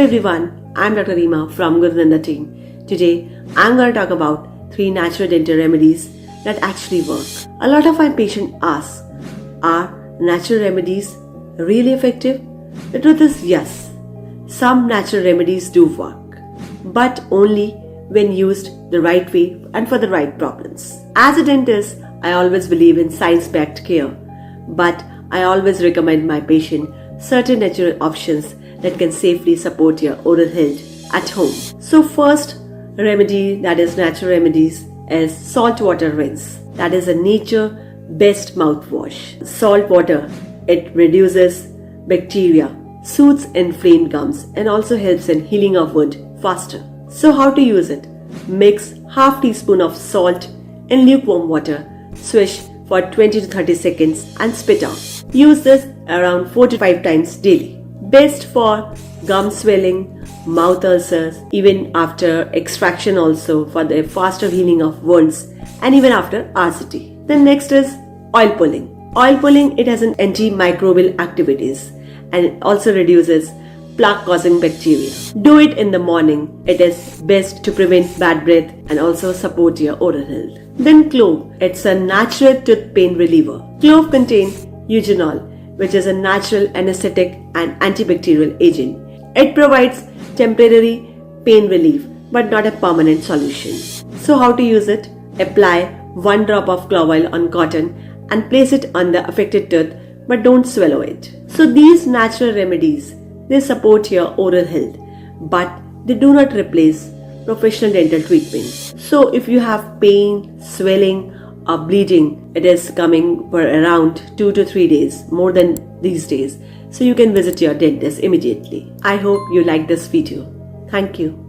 Everyone, I'm Dr. Reema from GuruNanda team. Today, I'm going to talk about 3 natural dental remedies that actually work. A lot of my patients ask, are natural remedies really effective? The truth is yes, some natural remedies do work, but only when used the right way and for the right problems. As a dentist, I always believe in science-backed care, but I always recommend my patient certain natural options that can safely support your oral health at home. So first remedy, that is natural remedies, is salt water rinse. That is a nature best mouthwash. Salt water, it reduces bacteria, soothes inflamed gums, and also helps in healing of wound faster. So how to use it? Mix half teaspoon of salt in lukewarm water, swish for 20 to 30 seconds and spit out. Use this around 4 to 5 times daily. Best for gum swelling, mouth ulcers, even after extraction also for the faster healing of wounds and even after RCT. Then next is oil pulling. Oil pulling, it has an antimicrobial activities and it also reduces plaque causing bacteria. Do it in the morning. It is best to prevent bad breath and also support your oral health. Then clove. It's a natural tooth pain reliever. Clove contains eugenol, which is a natural anesthetic and antibacterial agent. It provides temporary pain relief but not a permanent solution. So how to use it? Apply 1 drop of clove oil on cotton and place it on the affected tooth, but don't swallow it. So these natural remedies, they support your oral health, but they do not replace professional dental treatment. So if you have pain, swelling or bleeding, it is coming for around 2 to 3 days, more than these days. So you can visit your dentist immediately. I hope you like this video. Thank you.